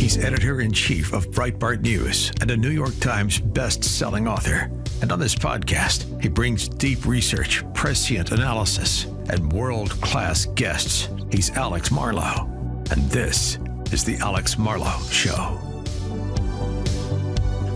He's editor-in-chief of Breitbart News and a New York Times best-selling author. And on this podcast, he brings deep research, prescient analysis, and world-class guests. He's Alex Marlow, and this is the Alex Marlow Show.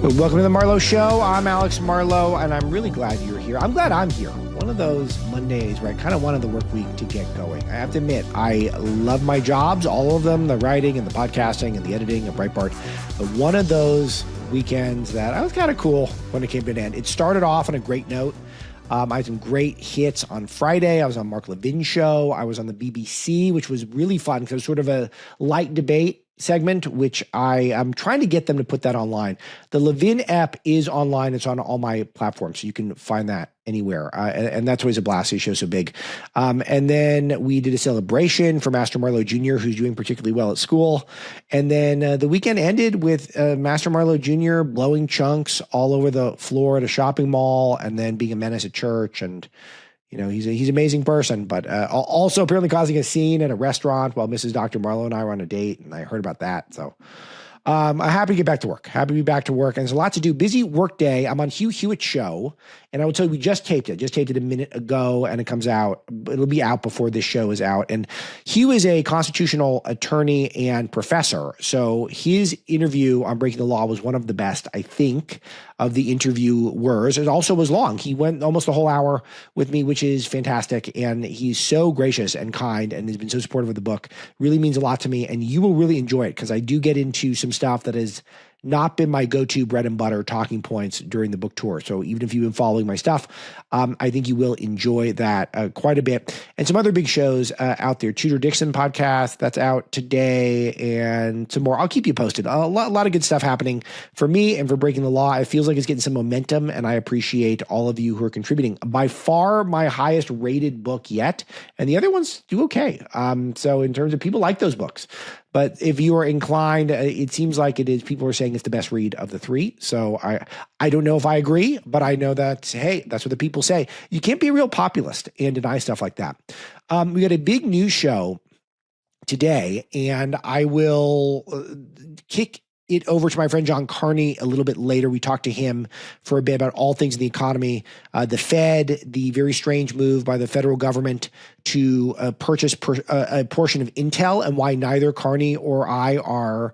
Welcome to the Marlow Show. I'm Alex Marlow, and I'm really glad you're here. I'm glad I'm here. One of those Mondays where I kind of wanted the work week to get going. I have to admit, I love my jobs, all of them, the writing and the podcasting and the editing at Breitbart. But one of those weekends that I was kind of cool when it came to an end. It started off on a great note. I had some great hits on Friday. I was on Mark Levin show. I was on the BBC, which was really fun because it was sort of a light debate segment, which I'm trying to get them to put that online. The Levin app is online. It's on all my platforms, so you can find that anywhere. And that's always a blast. His show's so big. And then we did a celebration for Master Marlow Jr., who's doing particularly well at school. And then the weekend ended with Master Marlow Jr. blowing chunks all over the floor at a shopping mall and then being a menace at church. And you know, he's an amazing person, but also apparently causing a scene at a restaurant while Mrs. Dr. Marlow and I were on a date, and I heard about that. So I'm happy to get back to work. Happy to be back to work, and there's a lot to do. Busy work day. I'm on Hugh Hewitt's show, and I will tell you, we just taped it. Just taped it a minute ago, and it comes out. It'll be out before this show is out. And Hugh is a constitutional attorney and professor, so his interview on breaking the law was one of the best, I think, of the interviewers. It also was long. He went almost a whole hour with me, which is fantastic. And he's so gracious and kind and has been so supportive of the book. Really means a lot to me. And you will really enjoy it because I do get into some stuff that has not been my go-to bread and butter talking points during the book tour. So even if you've been following my stuff, I think you will enjoy that quite a bit. And some other big shows out there. Tudor Dixon podcast, that's out today, and some more. I'll keep you posted. A lot of good stuff happening for me and for Breaking the Law. It feels like it's getting some momentum, and I appreciate all of you who are contributing. By far my highest rated book yet, and the other ones do okay. So in terms of people like those books. But if you are inclined, it seems like it is. People are saying it's the best read of the three. So I don't know if I agree, but I know that, hey, that's what the people say. You can't be a real populist and deny stuff like that. We got a big news show today, and I will kick it over to my friend John Carney a little bit later. We talked to him for a bit about all things in the economy, the Fed, the very strange move by the federal government to purchase a portion of Intel, and why neither Carney or I are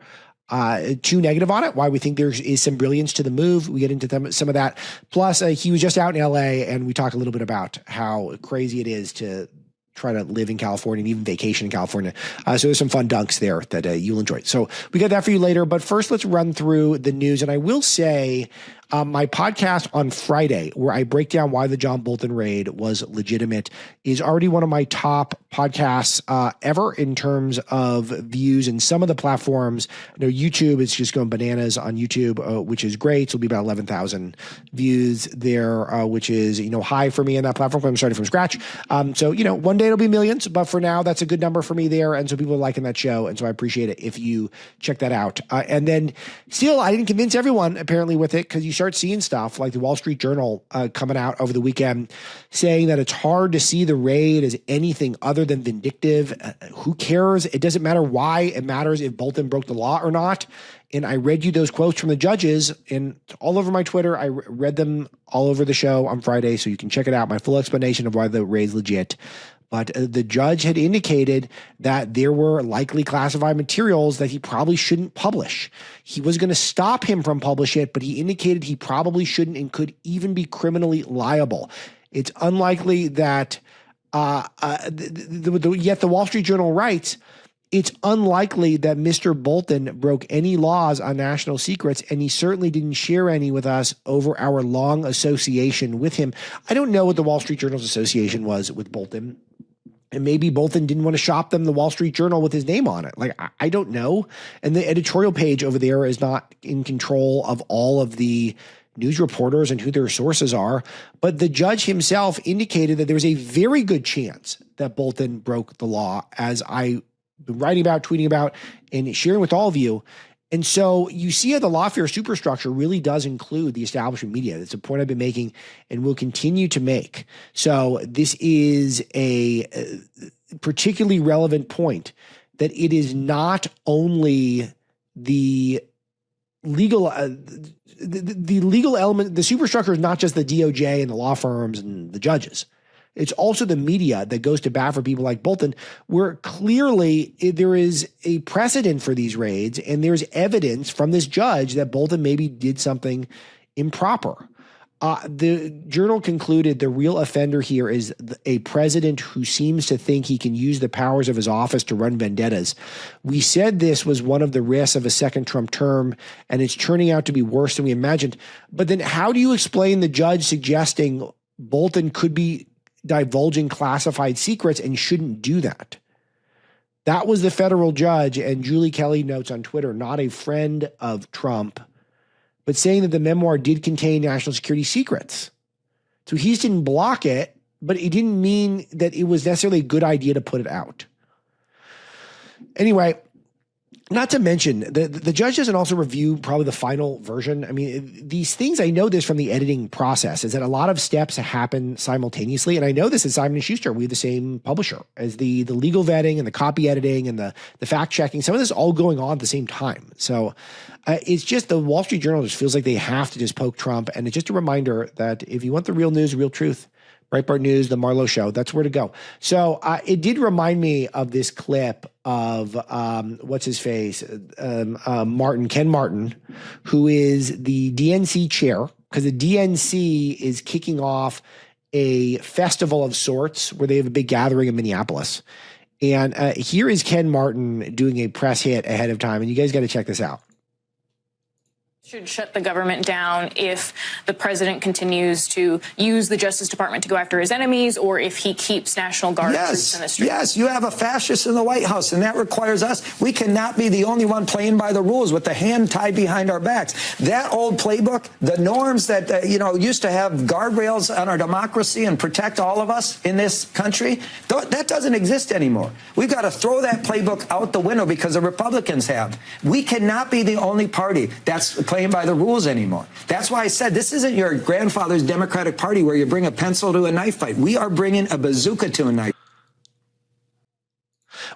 too negative on it, why we think there is some brilliance to the move. We get into some of that. Plus, he was just out in LA, and we talked a little bit about how crazy it is to try to live in California and even vacation in California. So there's some fun dunks there that you'll enjoy. So we got that for you later. But first, let's run through the news. And I will say my podcast on Friday, where I break down why the John Bolton raid was legitimate, is already one of my top podcasts ever in terms of views. And some of the platforms, YouTube is just going bananas on YouTube, which is great. So it'll be about 11,000 views there, which is, high for me in that platform. I'm starting from scratch. So, one day it'll be millions, but for now, that's a good number for me there. And so people are liking that show. And so I appreciate it if you check that out. And then still, I didn't convince everyone apparently with it, because you start seeing stuff like the Wall Street Journal coming out over the weekend saying that it's hard to see the raid as anything other than vindictive. Who cares? It doesn't matter why. It matters if Bolton broke the law or not. And I read you those quotes from the judges and all over my Twitter. I read them all over the show on Friday, so you can check it out. My full explanation of why the raid's legit. But the judge had indicated that there were likely classified materials that he probably shouldn't publish. He was going to stop him from publishing it, but he indicated he probably shouldn't and could even be criminally liable. It's unlikely that, yet the Wall Street Journal writes, it's unlikely that Mr. Bolton broke any laws on national secrets, and he certainly didn't share any with us over our long association with him. I don't know what the Wall Street Journal's association was with Bolton. And maybe Bolton didn't want to shop them the Wall Street Journal with his name on it. Like, I don't know. And the editorial page over there is not in control of all of the news reporters and who their sources are. But the judge himself indicated that there was a very good chance that Bolton broke the law, as I've been writing about, tweeting about, and sharing with all of you. And so you see how the lawfare superstructure really does include the establishment media. That's a point I've been making and will continue to make. So this is a particularly relevant point, that it is not only the legal the legal element, the superstructure is not just the DOJ and the law firms and the judges. It's also the media that goes to bat for people like Bolton, where clearly there is a precedent for these raids, and there's evidence from this judge that Bolton maybe did something improper. The journal concluded the real offender here is a president who seems to think he can use the powers of his office to run vendettas. We said this was one of the risks of a second Trump term, and it's turning out to be worse than we imagined. But then how do you explain the judge suggesting Bolton could be divulging classified secrets and shouldn't do that? That was the federal judge, and Julie Kelly notes on Twitter, not a friend of Trump, but saying that the memoir did contain national security secrets. So he didn't block it, but it didn't mean that it was necessarily a good idea to put it out. Anyway, not to mention, the judge doesn't also review probably the final version. I mean, these things, I know this from the editing process, is that a lot of steps happen simultaneously. And I know this at Simon & Schuster. We have the same publisher as the legal vetting and the copy editing and the fact checking. Some of this all going on at the same time. So it's just the Wall Street Journal just feels like they have to just poke Trump. And it's just a reminder that if you want the real news, real truth, Breitbart News, The Marlow Show, that's where to go. So it did remind me of this clip of, what's his face, Ken Martin, who is the DNC chair, because the DNC is kicking off a festival of sorts where they have a big gathering in Minneapolis. And here is Ken Martin doing a press hit ahead of time, and you guys got to check this out. Should shut the government down if the president continues to use the Justice Department to go after his enemies, or if he keeps National Guard troops in the street. Yes, you have a fascist in the White House, and that requires us. We cannot be the only one playing by the rules with the hand tied behind our backs. That old playbook, the norms that, used to have guardrails on our democracy and protect all of us in this country, that doesn't exist anymore. We've got to throw that playbook out the window because the Republicans have. We cannot be the only party that's playing by the rules anymore. That's why I said this isn't your grandfather's Democratic Party where you bring a pencil to a knife fight. We are bringing a bazooka to a knife.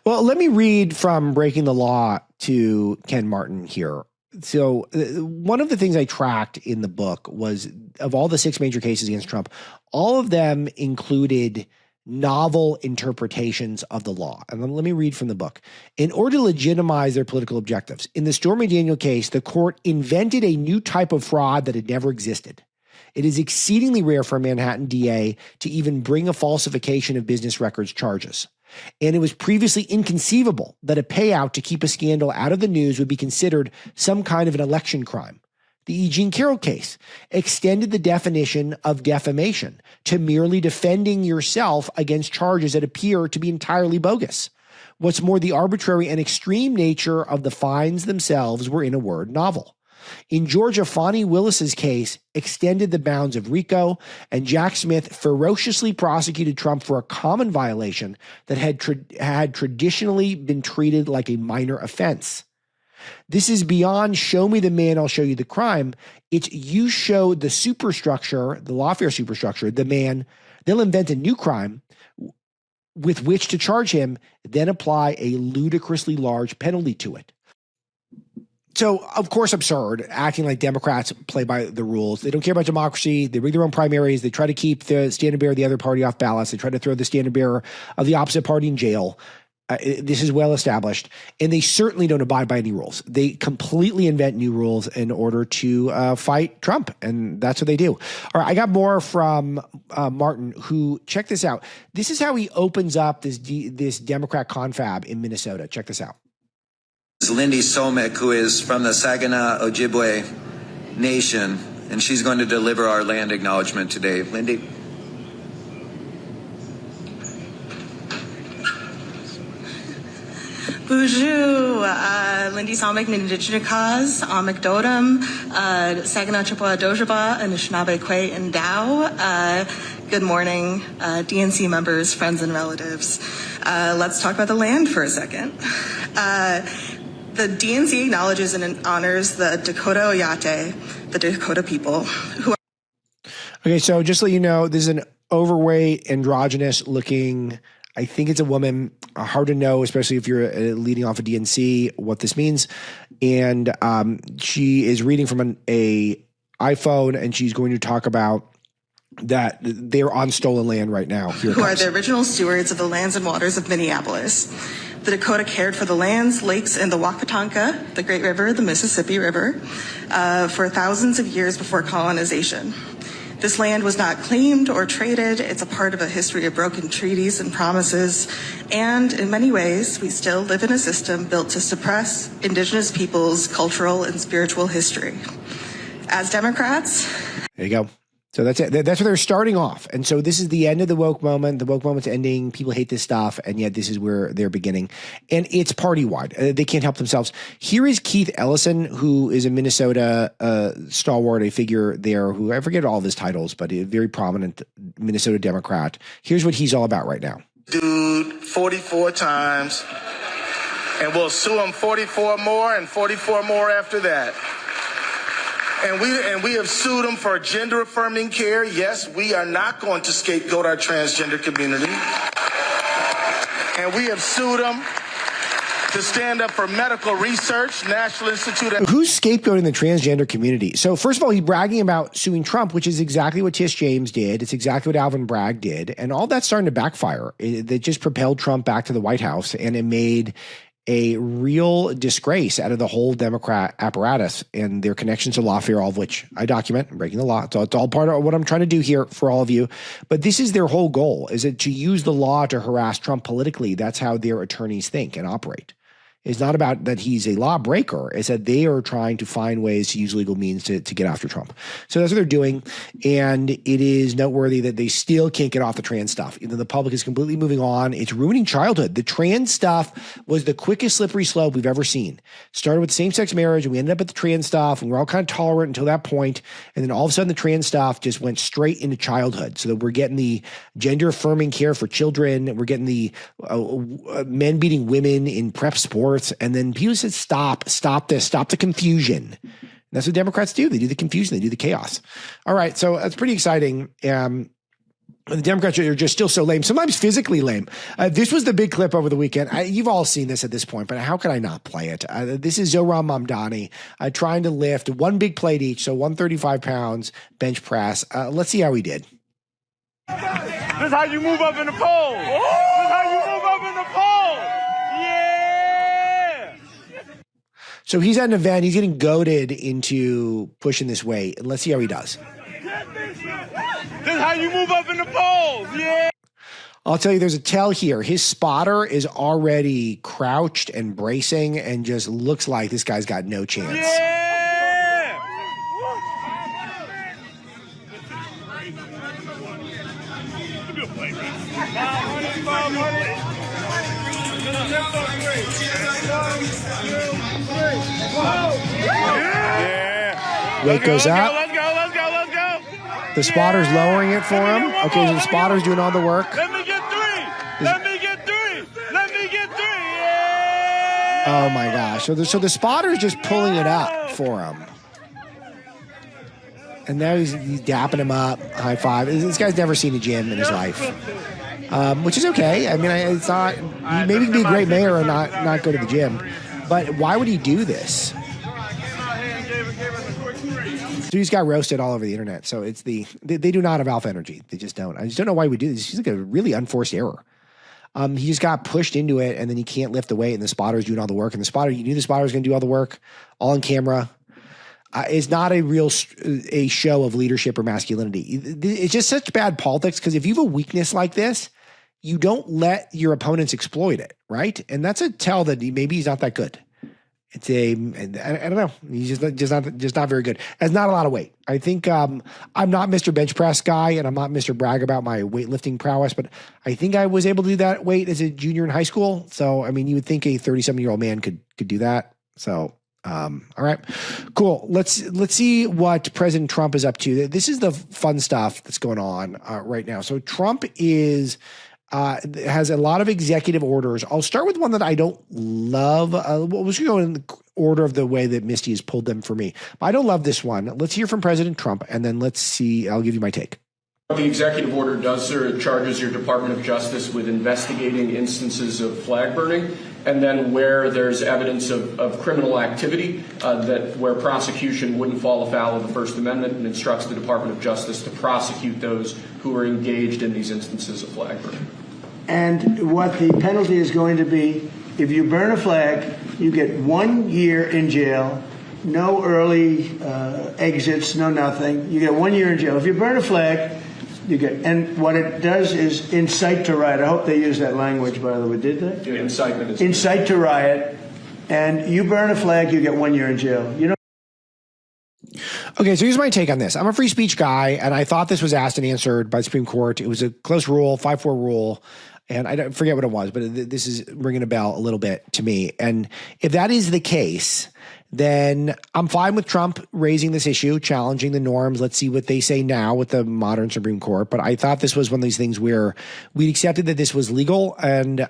Well, let me read from Breaking the Law to Ken Martin here. So one of the things I tracked in the book was, of all the 6 major cases against Trump, all of them included novel interpretations of the law. And let me read from the book. In order to legitimize their political objectives, in the Stormy Daniels case, the court invented a new type of fraud that had never existed. It is exceedingly rare for a Manhattan DA to even bring a falsification of business records charges. And it was previously inconceivable that a payout to keep a scandal out of the news would be considered some kind of an election crime. The E. Jean Carroll case extended the definition of defamation to merely defending yourself against charges that appear to be entirely bogus. What's more, the arbitrary and extreme nature of the fines themselves were, in a word, novel. In Georgia, Fani Willis's case extended the bounds of RICO, and Jack Smith ferociously prosecuted Trump for a common violation that had traditionally been treated like a minor offense. This is beyond show me the man, I'll show you the crime. It's you show the superstructure, the lawfare superstructure, the man, they'll invent a new crime with which to charge him, then apply a ludicrously large penalty to it. So, of course, absurd, acting like Democrats play by the rules. They don't care about democracy. They rig their own primaries. They try to keep the standard bearer of the other party off balance. They try to throw the standard bearer of the opposite party in jail. This is well established, and they certainly don't abide by any rules. They completely invent new rules in order to fight Trump, and that's what they do. All right, I got more from Martin, who, check this out. This is how he opens up this Democrat confab in Minnesota. Check this out. Lindy Somek, who is from the Saginaw Ojibwe Nation, and she's going to deliver our land acknowledgement today. Lindy. Bonjour, Lindy Somek, Nindichnikaz, Amekdodam, Saginaw Chippewa Dojaba, Anishinaabe Kwe and Dow. Good morning, DNC members, friends, and relatives. Let's talk about the land for a second. The DNC acknowledges and honors the Dakota Oyate, the Dakota people, who are. Okay, so just so you know, this is an overweight, androgynous looking, I think it's a woman. Hard to know, especially if you're leading off a DNC, what this means. And she is reading from a iPhone, and she's going to talk about that they're on stolen land right now. Who are the original stewards of the lands and waters of Minneapolis. The Dakota cared for the lands, lakes, and the Wacatonka, the Great River, the Mississippi River, for thousands of years before colonization. This land was not claimed or traded. It's a part of a history of broken treaties and promises. And in many ways, we still live in a system built to suppress Indigenous peoples' cultural and spiritual history. As Democrats... There you go. So that's it. That's where they're starting off. And so this is the end of the woke moment. The woke moment's ending. People hate this stuff. And yet this is where they're beginning. And it's party-wide. They can't help themselves. Here is Keith Ellison, who is a Minnesota stalwart, a figure there who, I forget all of his titles, but a very prominent Minnesota Democrat. Here's what he's all about right now. Dude, 44 times. And we'll sue him 44 more and 44 more after that. And we have sued them for gender-affirming care. Yes, we are not going to scapegoat our transgender community. And we have sued them to stand up for medical research, National Institute. Who's scapegoating the transgender community? So first of all, he's bragging about suing Trump, which is exactly what Tish James did. It's exactly what Alvin Bragg did. And all that's starting to backfire. That just propelled Trump back to the White House, and it made a real disgrace out of the whole Democrat apparatus and their connections to lawfare, all of which I document. I'm breaking the law. It's all part of what I'm trying to do here for all of you. But this is their whole goal, is it to use the law to harass Trump politically. That's how their attorneys think and operate. It's not about that he's a lawbreaker. It's that they are trying to find ways to use legal means to get after Trump. So that's what they're doing. And it is noteworthy that they still can't get off the trans stuff. Even though the public is completely moving on. It's ruining childhood. The trans stuff was the quickest slippery slope we've ever seen. Started with same-sex marriage, and we ended up at the trans stuff, and we're all kind of tolerant until that point. And then all of a sudden the trans stuff just went straight into childhood. So that we're getting the gender-affirming care for children. We're getting the men beating women in prep sports. And then people said, stop this, stop the confusion. And that's what Democrats do. They do the confusion. They do the chaos. All right. So that's pretty exciting. The Democrats are just still so lame, sometimes physically lame. This was the big clip over the weekend. You've all seen this at this point, but how can I not play it? This is Zohran Mamdani trying to lift one big plate each, so 135 pounds bench press. Let's see how he did. This is how you move up in the polls. This is how you move up in the polls. Yeah. So he's at an event. He's getting goaded into pushing this weight. And let's see how he does. This is how you move up in the polls. Yeah. I'll tell you, there's a tell here. His spotter is already crouched and bracing and just looks like this guy's got no chance. Yeah. Weight goes up. Let's go. The spotter's lowering it for him. Okay, so the spotter's doing all the work. Let me get three. Yeah. Oh my gosh. So the spotter's just pulling it up for him. And now he's dapping him up. High five. This guy's never seen a gym in his life. Which is okay. I mean, it's not, maybe he can be a great mayor and not go to the gym. But why would he do this? So he's got roasted all over the internet. So it's they do not have alpha energy. They just don't. I just don't know why we do this. It's like a really unforced error. He just got pushed into it, and then he can't lift the weight, and the spotter's doing all the work. And you knew the spotter was going to do all the work, all on camera. It's not a show of leadership or masculinity. It's just such bad politics, because if you have a weakness like this, you don't let your opponents exploit it, right? And that's a tell that maybe he's not that good. It's I don't know. He's just not very good. Has not a lot of weight. I think I'm not Mr. Bench Press guy, and I'm not Mr. Bragg about my weightlifting prowess, but I think I was able to do that weight as a junior in high school. So, I mean, you would think a 37-year-old man could do that. So, all right, cool. Let's see what President Trump is up to. This is the fun stuff that's going on right now. So Trump has a lot of executive orders. I'll start with one that I don't love. We'll just go in the order of the way that Misty has pulled them for me. But I don't love this one. Let's hear from President Trump, and then let's see. I'll give you my take. What the executive order does, sir, it charges your Department of Justice with investigating instances of flag burning and then where there's evidence of criminal activity, where prosecution wouldn't fall afoul of the First Amendment, and instructs the Department of Justice to prosecute those who are engaged in these instances of flag burning. And what the penalty is going to be, if you burn a flag, you get 1 year in jail, no early exits, no nothing. You get 1 year in jail. If you burn a flag, you get, and what it does is incite to riot. I hope they use that language, by the way. Did they? Yeah, incitement is incite to riot, and you burn a flag, you get 1 year in jail. You know. Okay, so here's my take on this. I'm a free speech guy, and I thought this was asked and answered by the Supreme Court. It was a close rule, 5-4 rule, and I don't forget what it was, but this is ringing a bell a little bit to me. And if that is the case, then I'm fine with Trump raising this issue, challenging the norms. Let's see what they say now with the modern Supreme Court. But I thought this was one of these things where we accepted that this was legal and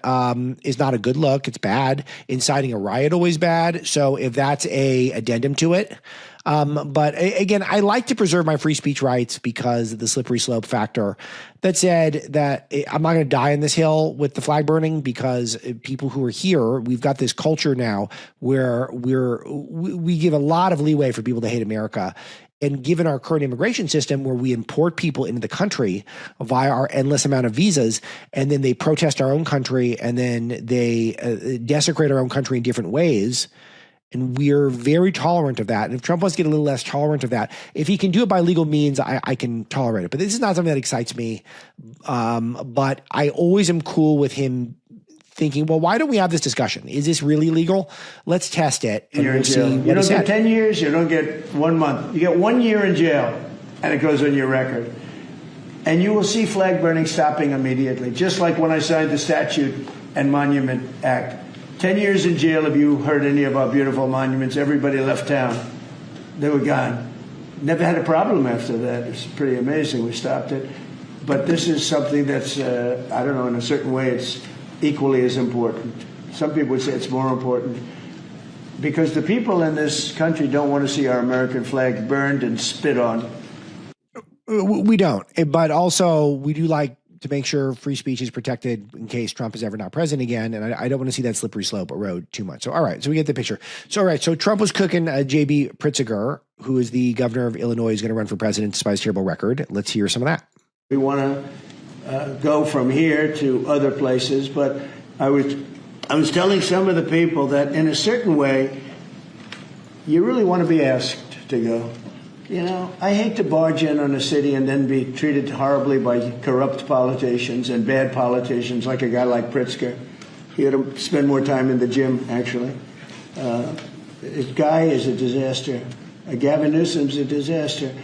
is not a good look. It's bad. Inciting a riot always bad. So if that's a addendum to it. But again, I like to preserve my free speech rights because of the slippery slope factor. That said, that I'm not going to die on this hill with the flag burning, because people who are here, we've got this culture now where we give a lot of leeway for people to hate America. And given our current immigration system, where we import people into the country via our endless amount of visas, and then they protest our own country, and then they desecrate our own country in different ways. And we're very tolerant of that. And if Trump wants to get a little less tolerant of that, if he can do it by legal means, I can tolerate it. But this is not something that excites me. But I always am cool with him thinking, well, why don't we have this discussion? Is this really legal? Let's test it. And You're in jail. You don't get 10 years. You don't get 1 month. You get 1 year in jail, and it goes on your record. And you will see flag burning stopping immediately, just like when I signed the Statute and Monument Act. 10 years in jail if you hurt any of our beautiful monuments. Everybody left town. They were gone. Never had a problem after that. It's pretty amazing. We stopped it. But this is something that's, I don't know, in a certain way, it's equally as important. Some people would say it's more important, because the people in this country don't want to see our American flag burned and spit on. We don't. But also, we do like to make sure free speech is protected in case Trump is ever not president again. And I don't want to see that slippery slope erode too much. So, all right. So we get the picture. So, all right. So Trump was cooking J.B. Pritzker, who is the governor of Illinois, is going to run for president despite his terrible record. Let's hear some of that. We want to go from here to other places. But I was telling some of the people that in a certain way, you really want to be asked to go. You know, I hate to barge in on a city and then be treated horribly by corrupt politicians and bad politicians, like a guy like Pritzker. He had to spend more time in the gym, actually. This guy is a disaster. Gavin Newsom's a disaster.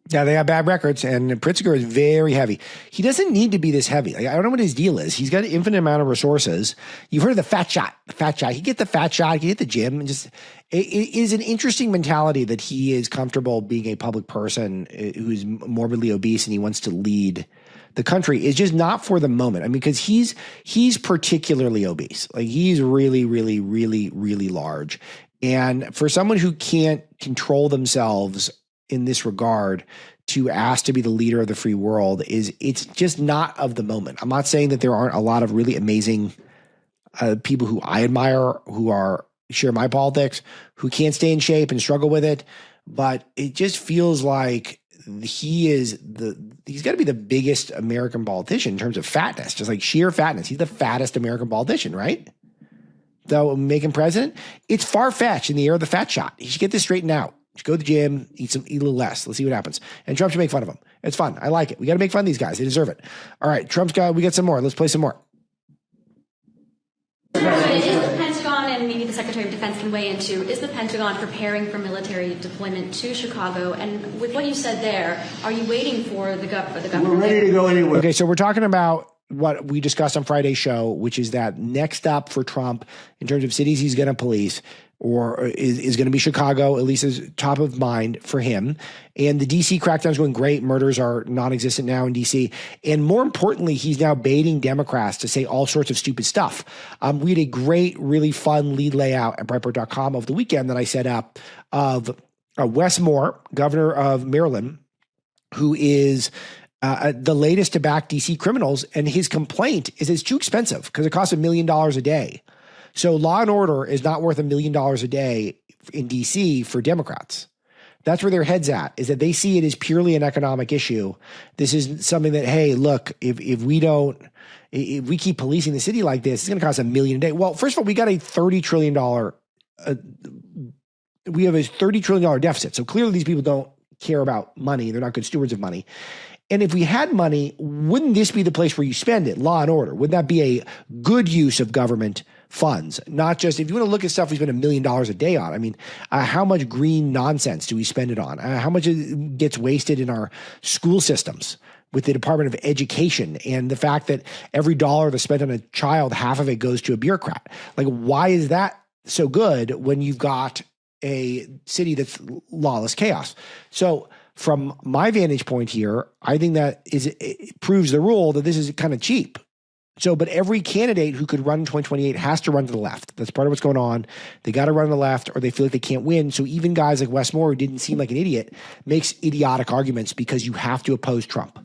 Yeah, they have bad records, and Pritzker is very heavy. He doesn't need to be this heavy. Like, I don't know what his deal is. He's got an infinite amount of resources. You've heard of the fat shot. The fat shot. He get the fat shot. He can hit the gym. And just it is an interesting mentality that he is comfortable being a public person who's morbidly obese and he wants to lead the country. Is just not for the moment. I mean, because he's particularly obese. Like, he's really, really, really, really large. And for someone who can't control themselves in this regard, to ask to be the leader of the free world it's just not of the moment. I'm not saying that there aren't a lot of really amazing people who I admire, who share my politics, who can't stay in shape and struggle with it. But it just feels like he's got to be the biggest American politician in terms of fatness, just like sheer fatness. He's the fattest American politician, right? Though make him president, it's far-fetched in the era of the fat shot. He should get this straightened out. Just go to the gym, eat a little less. Let's see what happens. And Trump should make fun of him. It's fun. I like it. We got to make fun of these guys. They deserve it. All right, we got some more. Let's play some more. President, is the Pentagon, and maybe the Secretary of Defense can weigh into, is the Pentagon preparing for military deployment to Chicago? And with what you said there, are you waiting for the government? We're ready to go anywhere. Okay, so we're talking about what we discussed on Friday's show, which is that next up for Trump in terms of cities he's going to police, or is going to be Chicago, at least is top of mind for him. And the D.C. crackdown is going great. Murders are non-existent now in D.C. And more importantly, he's now baiting Democrats to say all sorts of stupid stuff. We had a great, really fun lead layout at Breitbart.com over the weekend that I set up of Wes Moore, governor of Maryland, who is the latest to back D.C. criminals. And his complaint is it's too expensive because it costs $1 million a day So law and order is not worth $1 million a day in DC for Democrats. That's where their head's at, is that they see it as purely an economic issue. This is something that, hey, look, if we keep policing the city like this, it's going to cost $1 million a day. Well, first of all, we got a $30 trillion, we have a $30 trillion deficit. So clearly these people don't care about money. They're not good stewards of money. And if we had money, wouldn't this be the place where you spend it? Law and order. Wouldn't that be a good use of government funds? Not just, if you want to look at stuff we spend $1 million a day on. I mean, how much green nonsense do we spend it on? How much it gets wasted in our school systems with the Department of Education, and the fact that every dollar that's spent on a child, half of it goes to a bureaucrat. Like, why is that so good when you've got a city that's lawless chaos? So from my vantage point here, I think that it proves the rule that this is kind of cheap. So, but every candidate who could run in 2028 has to run to the left. That's part of what's going on. They got to run to the left, or they feel like they can't win. So even guys like Wes Moore, who didn't seem like an idiot, makes idiotic arguments because you have to oppose Trump.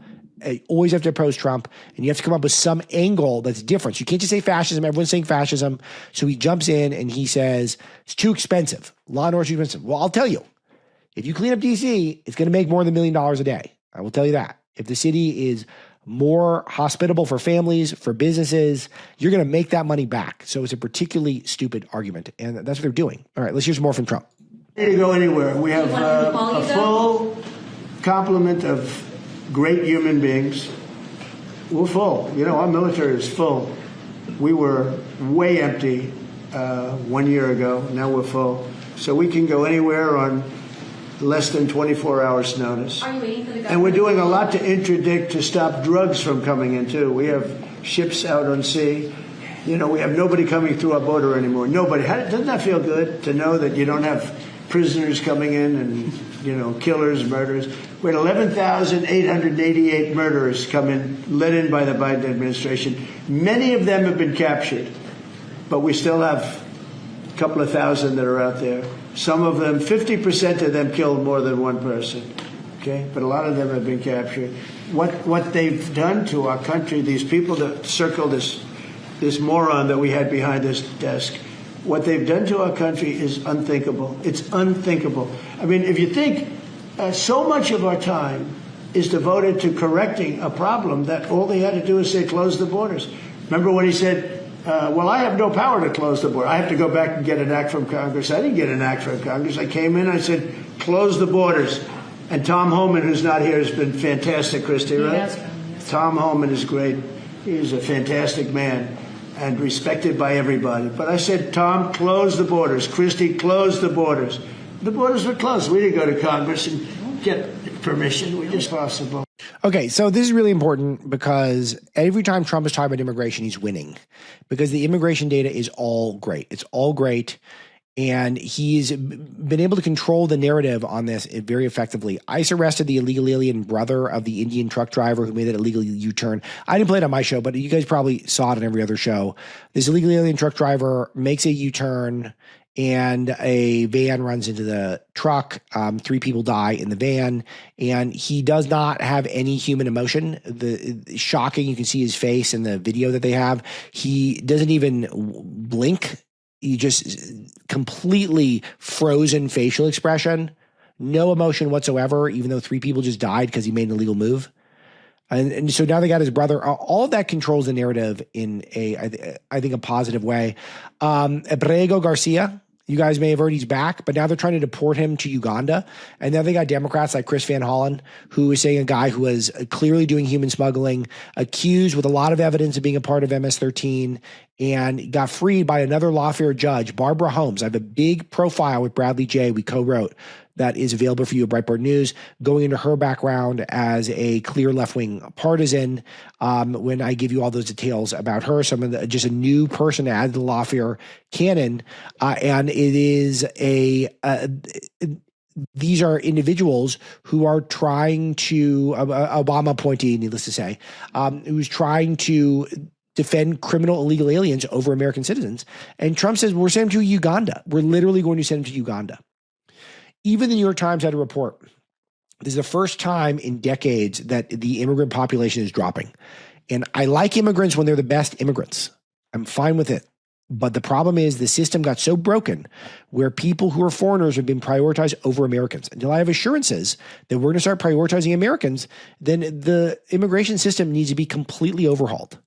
You always have to oppose Trump, and you have to come up with some angle that's different. So you can't just say fascism. Everyone's saying fascism. So he jumps in and he says, it's too expensive. Law and order is too expensive. Well, I'll tell you, if you clean up DC, it's going to make more than $1 million a day. I will tell you that. If the city is more hospitable for families, for businesses, you're going to make that money back. So it's a particularly stupid argument, and that's what they're doing. All right, let's hear some more from Trump. Ready to go anywhere. We have a full complement of great human beings. We're full. You know, our military is full. We were way empty 1 year ago. Now we're full. So we can go anywhere on less than 24 hours notice. Are you waiting for the government? And we're doing a lot to interdict to stop drugs from coming in, too. We have ships out on sea. You know, we have nobody coming through our border anymore. Nobody. Doesn't that feel good to know that you don't have prisoners coming in and, you know, killers, murderers? We had 11,888 murderers come in, let in by the Biden administration. Many of them have been captured, but we still have a couple of thousand that are out there. Some of them, 50% of them killed more than one person, okay? But a lot of them have been captured. What they've done to our country, these people that circle this moron that we had behind this desk, what they've done to our country is unthinkable. It's unthinkable. I mean, if you think so much of our time is devoted to correcting a problem that all they had to do is say, close the borders. Remember when he said, well, I have no power to close the border. I have to go back and get an act from Congress. I didn't get an act from Congress. I came in, I said, close the borders. And Tom Homan, who's not here, has been fantastic, Christy, right? Yes. Tom Homan is great. He's a fantastic man and respected by everybody. But I said, Tom, close the borders. Christy, close the borders. The borders were closed. We didn't go to Congress and get permission. We just possible. Okay, so this is really important because every time Trump is talking about immigration, he's winning because the immigration data is all great. It's all great. And he's been able to control the narrative on this very effectively. ICE arrested the illegal alien brother of the Indian truck driver who made that illegal U-turn. I didn't play it on my show, but you guys probably saw it on every other show. This illegal alien truck driver makes a U-turn and a van runs into the truck. 3 people die in the van, and he does not have any human emotion. The shocking, you can see his face in the video that they have. He doesn't even blink. He just completely frozen facial expression, no emotion whatsoever, even though 3 people just died because he made an illegal move. And so now they got his brother. All of that controls the narrative in I think a positive way. Abrego Garcia, you guys may have heard he's back, but now they're trying to deport him to Uganda. And now they got Democrats like Chris Van Hollen, who is saying a guy who was clearly doing human smuggling, accused with a lot of evidence of being a part of MS-13, and got freed by another lawfare judge, Barbara Holmes. I have a big profile with Bradley J. we co-wrote that is available for you at Breitbart News, going into her background as a clear left-wing partisan. When I give you all those details about her, just a new person to add to the lawfare canon, and it is these are individuals who are trying to Obama appointee, needless to say, who's trying to defend criminal illegal aliens over American citizens. And Trump says, we're sending him to Uganda. We're literally going to send him to Uganda. Even the New York Times had a report. This is the first time in decades that the immigrant population is dropping. And I like immigrants when they're the best immigrants. I'm fine with it. But the problem is the system got so broken where people who are foreigners have been prioritized over Americans. Until I have assurances that we're going to start prioritizing Americans, then the immigration system needs to be completely overhauled.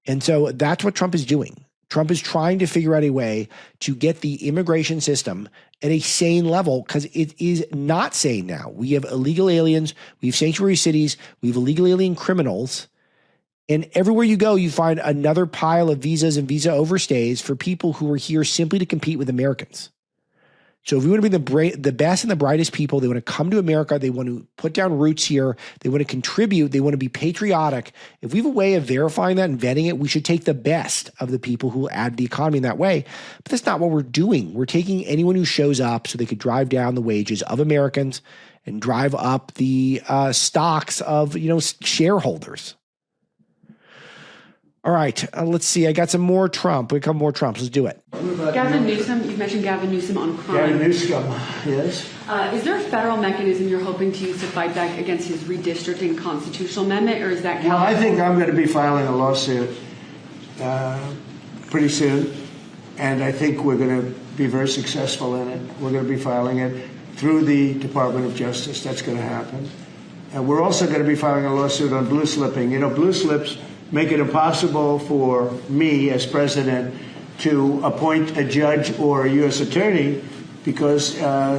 And so that's what Trump is doing. Trump is trying to figure out a way to get the immigration system at a sane level because it is not sane now. We have illegal aliens, we have sanctuary cities, we have illegal alien criminals. And everywhere you go, you find another pile of visas and visa overstays for people who are here simply to compete with Americans. So if we want to be the best and the brightest people, they want to come to America, they want to put down roots here, they want to contribute, they want to be patriotic. If we have a way of verifying that and vetting it, we should take the best of the people who will add to the economy in that way. But that's not what we're doing. We're taking anyone who shows up so they could drive down the wages of Americans and drive up the stocks of, shareholders. All right, let's see. I got some more Trump. We got more Trumps. Let's do it. Gavin Newsom, you've mentioned Gavin Newsom on crime. Gavin Newsom, yes. Is there a federal mechanism you're hoping to use to fight back against his redistricting constitutional amendment, or is that Well, I think I'm going to be filing a lawsuit pretty soon, and I think we're going to be very successful in it. We're going to be filing it through the Department of Justice. That's going to happen. And we're also going to be filing a lawsuit on blue slipping. Blue slips make it impossible for me as president to appoint a judge or a U.S. attorney because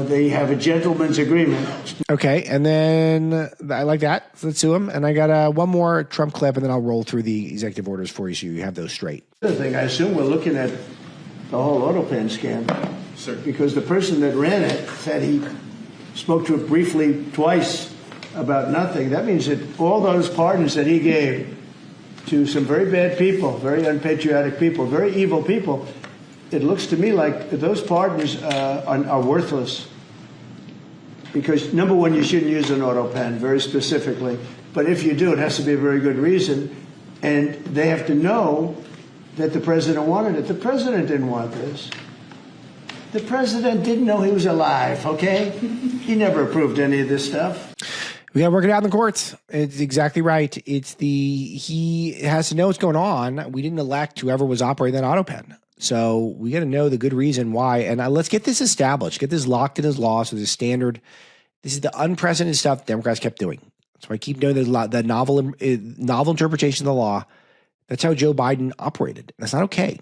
they have a gentleman's agreement. Okay, and then I like that. So let's sue him. And I got one more Trump clip, and then I'll roll through the executive orders for you so you have those straight. The other thing, I assume we're looking at the whole auto pen scandal. Sir. Because the person that ran it said he spoke to it briefly twice about nothing. That means that all those pardons that he gave to some very bad people, very unpatriotic people, very evil people, it looks to me like those pardons are worthless. Because, number one, you shouldn't use an auto pen, very specifically. But if you do, it has to be a very good reason. And they have to know that the president wanted it. The president didn't want this. The president didn't know he was alive, okay? He never approved any of this stuff. We got to work it out in the courts. It's exactly right. He has to know what's going on. We didn't elect whoever was operating that auto pen. So we got to know the good reason why. And let's get this established, get this locked in as law. So there's a standard. This is the unprecedented stuff Democrats kept doing. So I keep doing the novel interpretation of the law. That's how Joe Biden operated. That's not okay.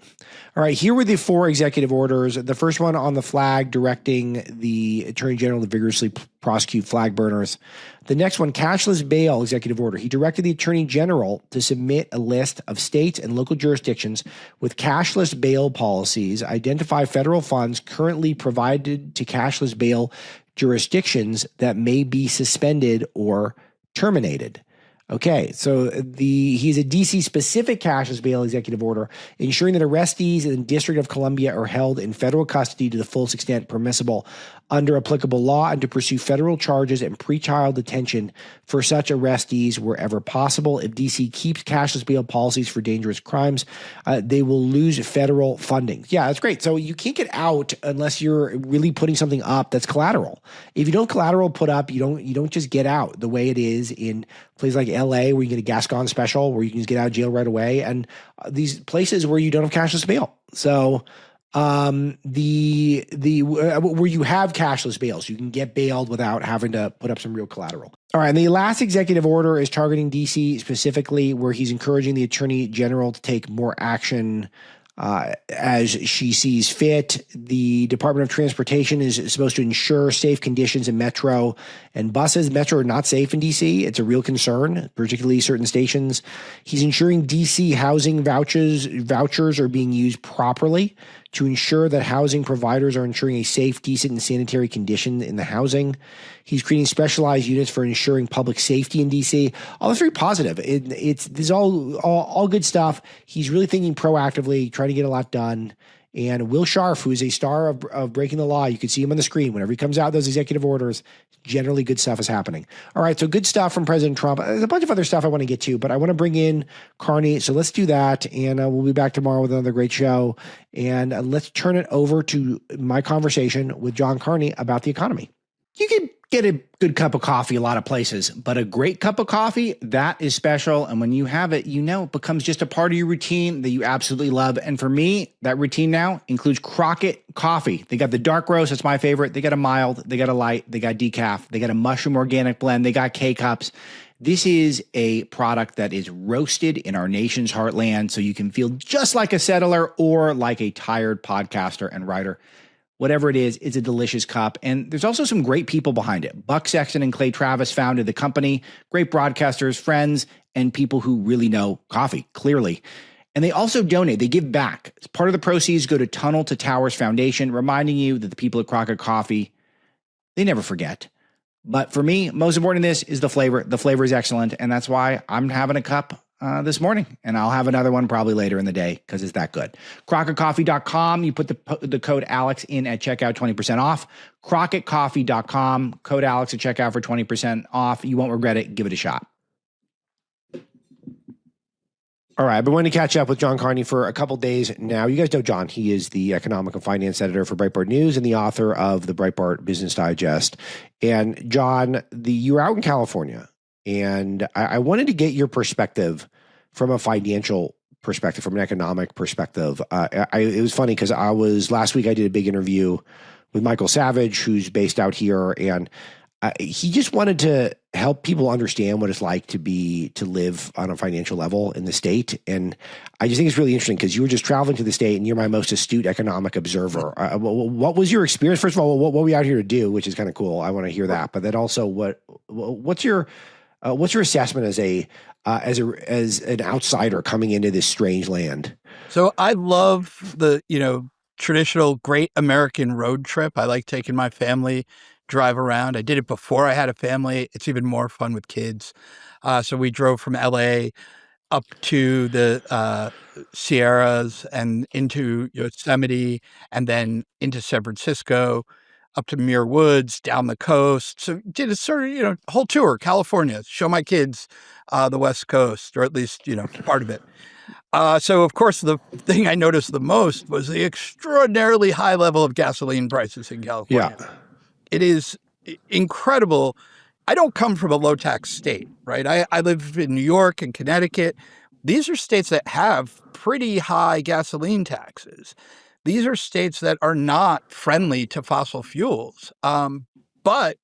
All right, here were the 4 executive orders. The first one on the flag, directing the Attorney General to vigorously prosecute flag burners. The next one, cashless bail executive order. He directed the Attorney General to submit a list of states and local jurisdictions with cashless bail policies, identify federal funds currently provided to cashless bail jurisdictions that may be suspended or terminated. Okay, so he's a DC-specific cashless bail executive order, ensuring that arrestees in the District of Columbia are held in federal custody to the fullest extent permissible under applicable law and to pursue federal charges and pretrial detention for such arrestees wherever possible. If DC keeps cashless bail policies for dangerous crimes, they will lose federal funding. Yeah, that's great. So you can't get out unless you're really putting something up that's collateral. If you don't collateral put up, you don't just get out the way it is in places like LA where you get a Gascon special where you can just get out of jail right away, and these places where you don't have cashless bail. So where you have cashless bails, you can get bailed without having to put up some real collateral. All right, and the last executive order is targeting DC specifically, where he's encouraging the Attorney General to take more action as she sees fit. The Department of Transportation is supposed to ensure safe conditions in metro and buses. Metro are not safe in DC. It's a real concern, particularly certain stations. He's ensuring DC housing vouchers are being used properly to ensure that housing providers are ensuring a safe, decent, and sanitary condition in the housing. He's creating specialized units for ensuring public safety in DC. All that's very positive. This is all good stuff. He's really thinking proactively, trying to get a lot done. And Will Scharf, who is a star of Breaking the Law, you can see him on the screen. Whenever he comes out, those executive orders, generally good stuff is happening. All right, so good stuff from President Trump. There's a bunch of other stuff I want to get to, but I want to bring in Carney. So let's do that, and we'll be back tomorrow with another great show. And let's turn it over to my conversation with John Carney about the economy. You can get a good cup of coffee a lot of places, but a great cup of coffee, that is special. And when you have it, it becomes just a part of your routine that you absolutely love. And for me, that routine now includes Crockett coffee. They got the dark roast. That's my favorite. They got a mild, they got a light, they got decaf, they got a mushroom organic blend, they got K-Cups. This is a product that is roasted in our nation's heartland, so you can feel just like a settler or like a tired podcaster and writer. Whatever it is, it's a delicious cup. And there's also some great people behind it. Buck Sexton and Clay Travis founded the company, great broadcasters, friends, and people who really know coffee, clearly. And they also donate. They give back. As part of the proceeds go to Tunnel to Towers Foundation, reminding you that the people at Crockett Coffee, they never forget. But for me, most important in this is the flavor. The flavor is excellent, and that's why I'm having a cup this morning, and I'll have another one probably later in the day because it's that good. CrockettCoffee.com. You put the code Alex in at checkout, 20% off. CrockettCoffee.com. Code Alex at checkout for 20% off. You won't regret it. Give it a shot. All right, I've been wanting to catch up with John Carney for a couple days now. You guys know John. He is the economic and finance editor for Breitbart News and the author of the Breitbart Business Digest. And John, you're out in California, and I wanted to get your perspective from a financial perspective, from an economic perspective. It was funny because last week I did a big interview with Michael Savage, who's based out here, and he just wanted to help people understand what it's like to live on a financial level in the state. And I just think it's really interesting because you were just traveling to the state and you're my most astute economic observer. What was your experience? First of all, what were we out here to do, which is kind of cool. I want to hear that. But then also what's your assessment as an outsider coming into this strange land? So I love the, traditional great American road trip. I like taking my family, drive around. I did it before I had a family. It's even more fun with kids. So we drove from LA up to the Sierras and into Yosemite and then into San Francisco, up to Muir Woods, down the coast. So did a sort of, whole tour, California, show my kids the West Coast, or at least, part of it. So, of course, the thing I noticed the most was the extraordinarily high level of gasoline prices in California. Yeah. It is incredible. I don't come from a low-tax state, right? I live in New York and Connecticut. These are states that have pretty high gasoline taxes. These are states that are not friendly to fossil fuels. But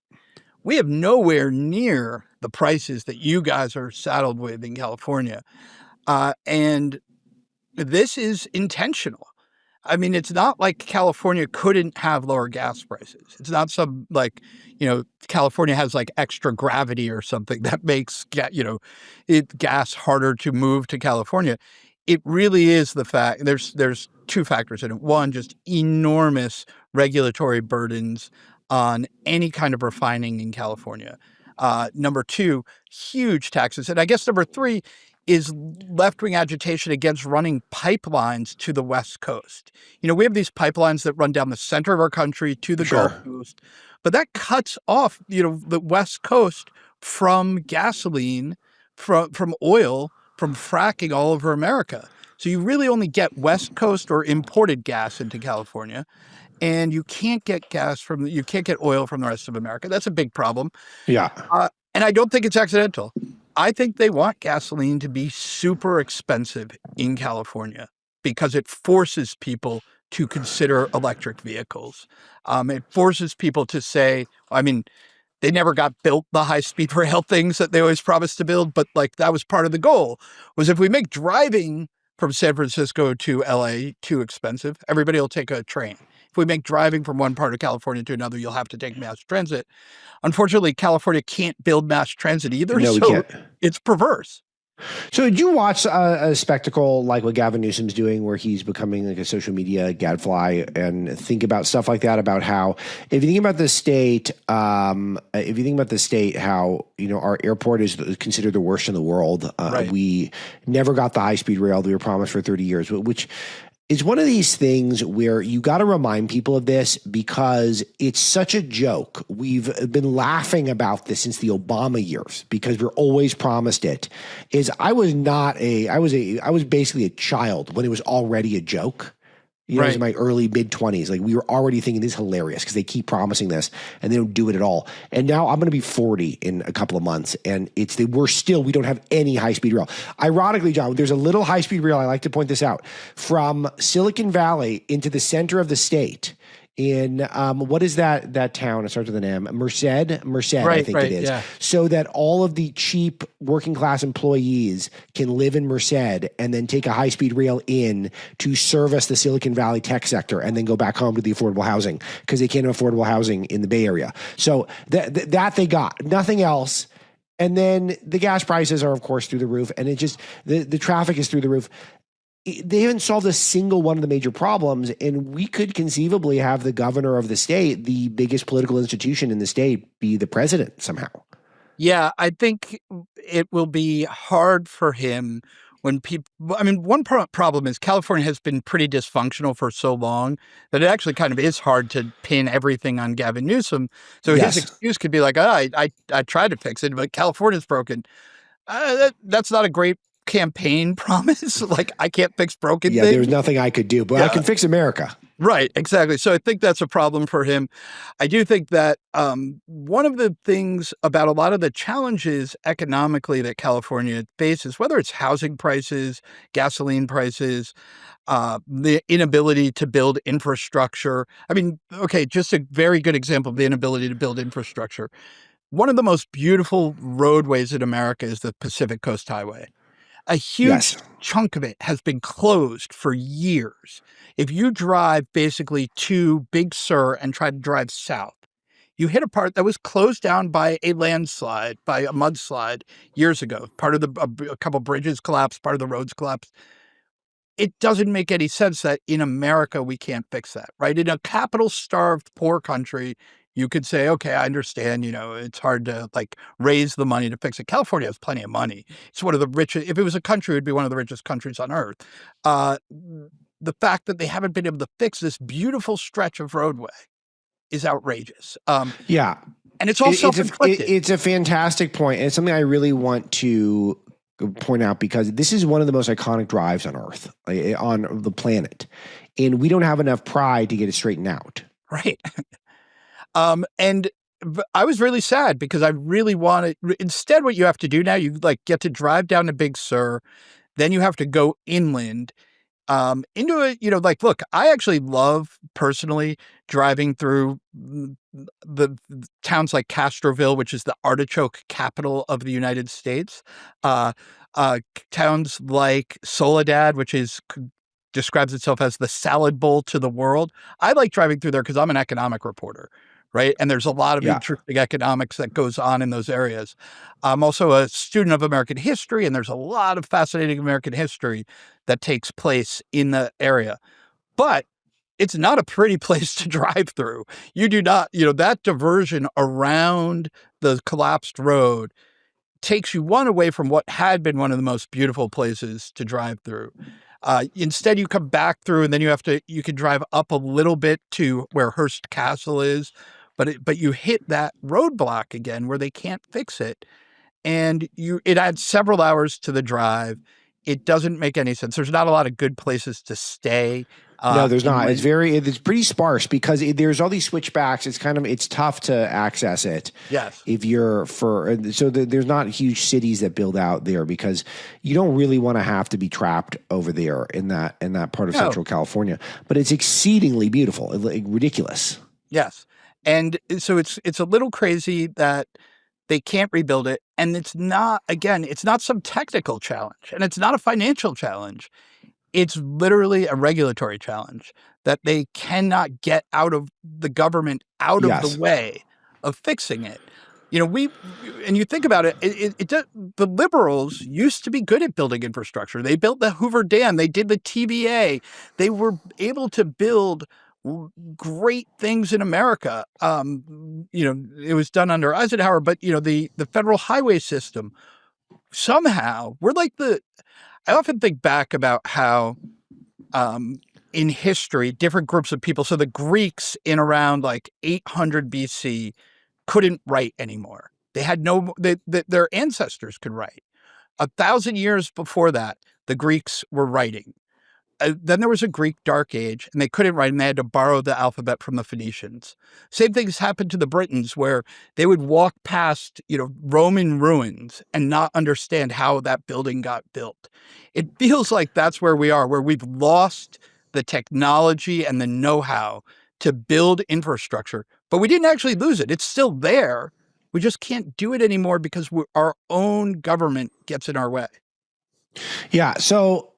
we have nowhere near the prices that you guys are saddled with in California. And this is intentional. I mean, it's not like California couldn't have lower gas prices. It's not some California has like extra gravity or something that makes, gas harder to move to California. It really is the fact there's two factors in it. One, just enormous regulatory burdens on any kind of refining in California. Number two, huge taxes. And I guess number three is left-wing agitation against running pipelines to the West Coast. We have these pipelines that run down the center of our country to the Gulf Coast, but that cuts off, the West Coast from gasoline, from oil, from fracking all over America. So you really only get West Coast or imported gas into California, and you can't get oil from the rest of America. That's a big problem. Yeah. And I don't think it's accidental. I think they want gasoline to be super expensive in California because it forces people to consider electric vehicles. It forces people to say, they never got built the high-speed rail things that they always promised to build, but that was part of the goal, was if we make driving from San Francisco to LA too expensive, everybody will take a train. If we make driving from one part of California to another, you'll have to take mass transit. Unfortunately, California can't build mass transit either, so it's perverse. So did you watch a spectacle like what Gavin Newsom's doing where he's becoming like a social media gadfly and think about stuff like that, about how if you think about the state, how, our airport is considered the worst in the world. Right. We never got the high-speed rail that we were promised for 30 years, which is one of these things where you got to remind people of this because it's such a joke. We've been laughing about this since the Obama years because we're always promised it. I was basically a child when it was already a joke. You know, it was in my early mid-20s. Like, we were already thinking this is hilarious because they keep promising this and they don't do it at all. And now I'm going to be 40 in a couple of months, and we don't have any high-speed rail. Ironically, John, there's a little high-speed rail. I like to point this out from Silicon Valley into the center of the state. In what is that town? It starts with an M. Merced, I think it is. Yeah. So that all of the cheap working class employees can live in Merced and then take a high speed rail in to service the Silicon Valley tech sector and then go back home to the affordable housing because they can't have affordable housing in the Bay Area. So that they got, nothing else. And then the gas prices are, of course, through the roof, and it just the traffic is through the roof. They haven't solved a single one of the major problems, and we could conceivably have the governor of the state, the biggest political institution in the state, be the president somehow. Yeah, I think it will be hard for him when people. I mean, one problem is California has been pretty dysfunctional for so long that it actually kind of is hard to pin everything on Gavin Newsom. So his excuse could be like, I tried to fix it, but California's broken. That's not a great campaign promise. Like, I can't fix broken things. There's nothing I could do, but I can fix America. Right, exactly. So I think that's a problem for him. I do think that one of the things about a lot of the challenges economically that California faces, whether it's housing prices, gasoline prices, the inability to build infrastructure. I mean, okay, just a very good example of the inability to build infrastructure. One of the most beautiful roadways in America is the Pacific Coast Highway. A huge chunk of it has been closed for years. If you drive basically to Big Sur and try to drive south, you hit a part that was closed down by a landslide, by a mudslide years ago. Part of a couple bridges collapsed, part of the roads collapsed. It doesn't make any sense that in America we can't fix that, right? In a capital-starved, poor country, you could say, okay, I understand, it's hard to raise the money to fix it. California has plenty of money. It's one of the richest, if it was a country, it would be one of the richest countries on earth. The fact that they haven't been able to fix this beautiful stretch of roadway is outrageous. And it's all self-inflicted. It's a fantastic point. And it's something I really want to point out because this is one of the most iconic drives on earth, on the planet. And we don't have enough pride to get it straightened out. Right. And I was really sad because I really wanted, instead what you have to do now, you get to drive down to Big Sur, then you have to go inland, into it, look, I actually love personally driving through the towns like Castroville, which is the artichoke capital of the United States, towns like Soledad, which describes itself as the salad bowl to the world. I like driving through there because I'm an economic reporter. Right. And there's a lot of interesting economics that goes on in those areas. I'm also a student of American history, and there's a lot of fascinating American history that takes place in the area. But it's not a pretty place to drive through. You do not, that diversion around the collapsed road takes you away from what had been one of the most beautiful places to drive through. Instead, you come back through, and then you can drive up a little bit to where Hearst Castle is. But you hit that roadblock again where they can't fix it, and it adds several hours to the drive. It doesn't make any sense. There's not a lot of good places to stay. No, there's not. It's pretty sparse because there's all these switchbacks. It's tough to access it. Yes. If there's not huge cities that build out there because you don't really want to have to be trapped over there in that part of Central California. But it's exceedingly beautiful, ridiculous. Yes. And so it's a little crazy that they can't rebuild it. And it's not some technical challenge, and it's not a financial challenge. It's literally a regulatory challenge that they cannot get out of the government out of the way of fixing it. And you think about it, the liberals used to be good at building infrastructure. They built the Hoover Dam. They did the TVA. They were able to build great things in America. It was done under Eisenhower, but the federal highway system, somehow we're I often think back about how in history, different groups of people, so the Greeks in around 800 BC couldn't write anymore. They had their ancestors could write. 1,000 years before that, the Greeks were writing. then there was a Greek Dark Age, and they couldn't write, and they had to borrow the alphabet from the Phoenicians. Same things happened to the Britons, where they would walk past, Roman ruins and not understand how that building got built. It feels like that's where we are, where we've lost the technology and the know-how to build infrastructure, but we didn't actually lose it. It's still there. We just can't do it anymore because our own government gets in our way. Yeah. So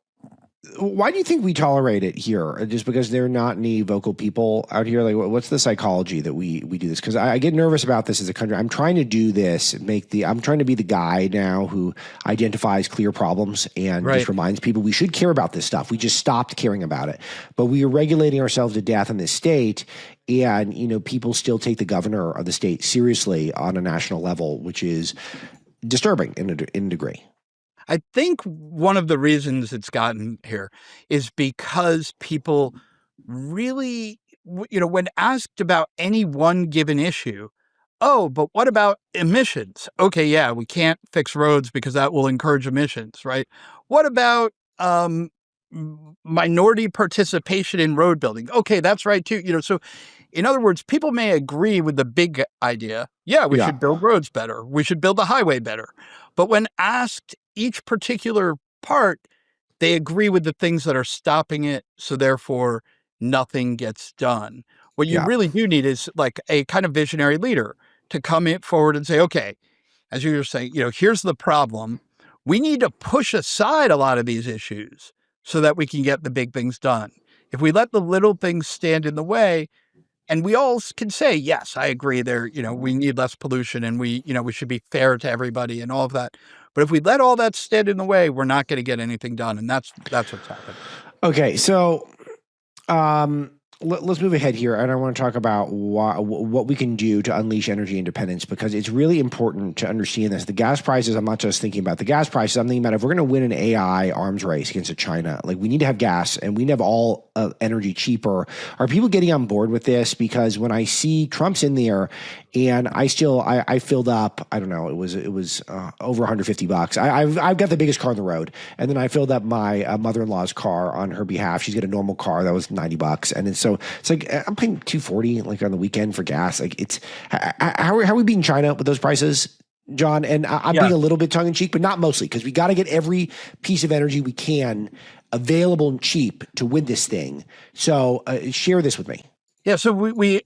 why do you think we tolerate it here? Just because there are not any vocal people out here? Like, what's the psychology that we do this? Because I get nervous about this as a country. I'm trying to do this, I'm trying to be the guy now who identifies clear problems and just reminds people we should care about this stuff. We just stopped caring about it. But we are regulating ourselves to death in this state. And, people still take the governor of the state seriously on a national level, which is disturbing in a degree. I think one of the reasons it's gotten here is because people really, when asked about any one given issue, oh, but what about emissions? Okay, yeah, we can't fix roads because that will encourage emissions, right? What about minority participation in road building? Okay, that's right too. So in other words, people may agree with the big idea. Yeah, we should build roads better. We should build the highway better. But when asked each particular part, they agree with the things that are stopping it. So therefore, nothing gets done. What you really do need is like a kind of visionary leader to come forward and say, okay, as you were saying, here's the problem. We need to push aside a lot of these issues so that we can get the big things done. If we let the little things stand in the way, and we all can say, yes, I agree there, we need less pollution and we should be fair to everybody and all of that. But if we let all that stand in the way, we're not going to get anything done. And that's what's happened. Okay. So, let's move ahead here. And I want to talk about what we can do to unleash energy independence, because it's really important to understand this. The gas prices, I'm not just thinking about the gas prices. I'm thinking about if we're going to win an AI arms race against China, like we need to have gas and we need to have all energy cheaper. Are people getting on board with this? Because when I see Trump's in there and I filled up, I don't know, it was over $150. I've got the biggest car on the road. And then I filled up my mother-in-law's car on her behalf. She's got a normal car that was $90. And then so it's like I'm paying $240 like on the weekend for gas. Like it's how are we beating China with those prices, John? And I'm being a little bit tongue in cheek, but not mostly, because we got to get every piece of energy we can available and cheap to win this thing. So share this with me. Yeah, so we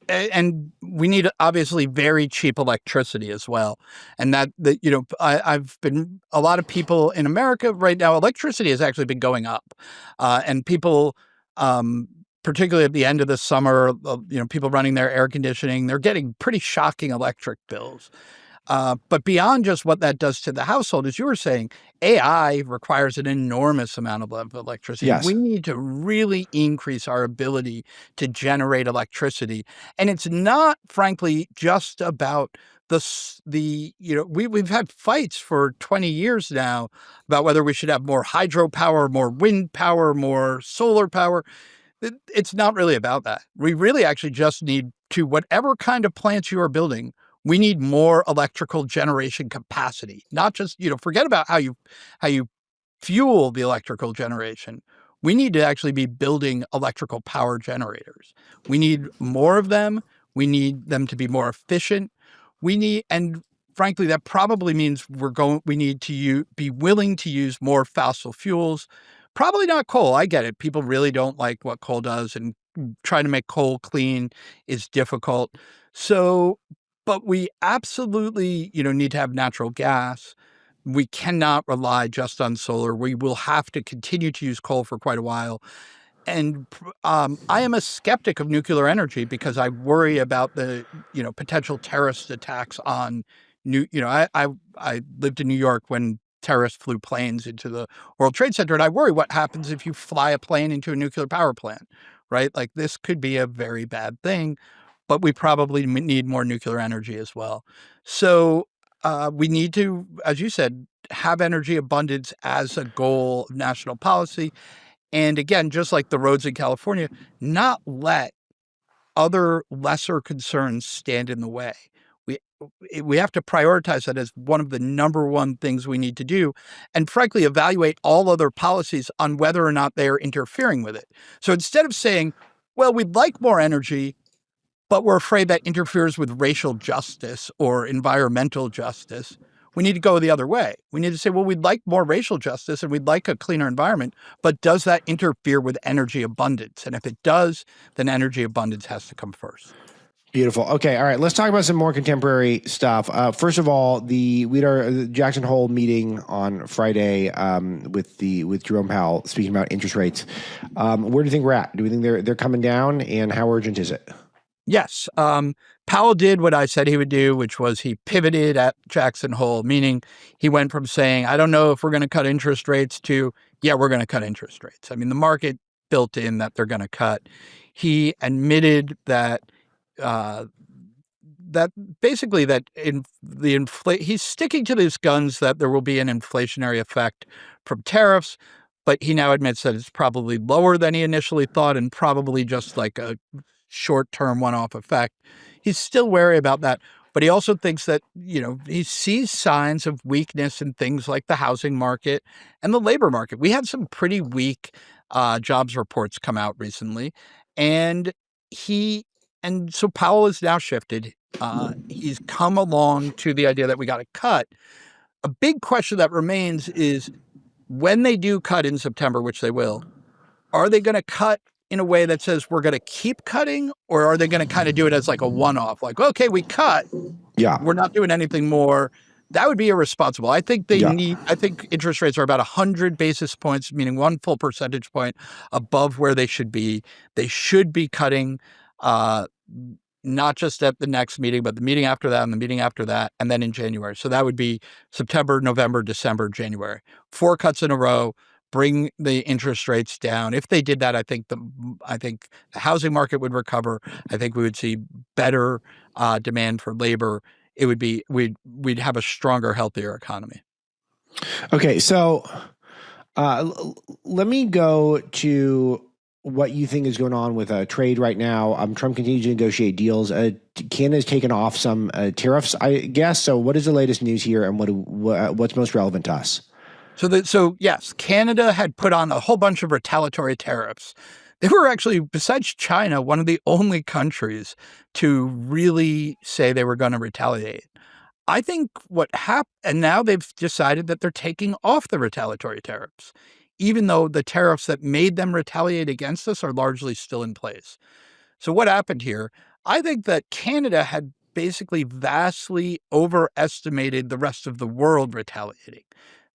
need obviously very cheap electricity as well, and I've been a lot of people in America right now. Electricity has actually been going up, and people, particularly at the end of the summer, people running their air conditioning, they're getting pretty shocking electric bills. But beyond just what that does to the household, as you were saying, AI requires an enormous amount of electricity. Yes. We need to really increase our ability to generate electricity. And it's not, frankly, just about we've had fights for 20 years now about whether we should have more hydropower, more wind power, more solar power. It's not really about that. We really actually just need to, whatever kind of plants you are building, we need more electrical generation capacity, not just, forget about how you fuel the electrical generation. We need to actually be building electrical power generators. We need more of them. We need them to be more efficient. And frankly, that probably means we need to be willing to use more fossil fuels. Probably not coal. I get it. People really don't like what coal does, and trying to make coal clean is difficult. But we absolutely, need to have natural gas. We cannot rely just on solar. We will have to continue to use coal for quite a while. And I am a skeptic of nuclear energy because I worry about the, potential terrorist attacks on I lived in New York when terrorists flew planes into the World Trade Center, and I worry what happens if you fly a plane into a nuclear power plant, right? Like this could be a very bad thing. But we probably need more nuclear energy as well. So we need to, as you said, have energy abundance as a goal of national policy. And again, just like the roads in California, not let other lesser concerns stand in the way. we have to prioritize that as one of the number one things we need to do, and frankly, evaluate all other policies on whether or not they are interfering with it. So instead of saying, well, we'd like more energy, but we're afraid that interferes with racial justice or environmental justice, we need to go the other way. We need to say, well, we'd like more racial justice and we'd like a cleaner environment, but does that interfere with energy abundance? And if it does, then energy abundance has to come first. Beautiful. Okay. All right. Let's talk about some more contemporary stuff. First of all, we had our Jackson Hole meeting on Friday with Jerome Powell speaking about interest rates. Where do you think we're at? Do we think they're coming down, and how urgent is it? Yes. Powell did what I said he would do, which was he pivoted at Jackson Hole, meaning he went from saying, I don't know if we're going to cut interest rates to, yeah, we're going to cut interest rates. I mean, the market built in that they're going to cut. He admitted that he's sticking to these guns that there will be an inflationary effect from tariffs, but he now admits that it's probably lower than he initially thought and probably just like a short-term one-off effect. He's still wary about that, but he also thinks that, he sees signs of weakness in things like the housing market and the labor market. We had some pretty weak jobs reports come out recently, and so Powell has now shifted. He's come along to the idea that we got to cut. A big question that remains is when they do cut in September, which they will, are they going to cut in a way that says we're going to keep cutting, or are they going to kind of do it as like a one-off? Like, okay, we cut. Yeah. We're not doing anything more. That would be irresponsible. I think I think interest rates are about 100 basis points, meaning 1 full percentage point above where they should be. They should be cutting, not just at the next meeting, but the meeting after that and the meeting after that, and then in January. So that would be September, November, December, January. 4 cuts in a row, bring the interest rates down. If they did that, I think the housing market would recover. I think we would see better demand for labor. It would be we'd have a stronger, healthier economy. Okay, so let me go to what you think is going on with trade right now. Trump continues to negotiate deals. Canada's taken off some tariffs, I guess. So what is the latest news here, and what's most relevant to us? So yes, Canada had put on a whole bunch of retaliatory tariffs. They were actually, besides China, one of the only countries to really say they were going to retaliate. I think what happened, and now they've decided that they're taking off the retaliatory tariffs, even though the tariffs that made them retaliate against us are largely still in place. So what happened here? I think that Canada had basically vastly overestimated the rest of the world retaliating.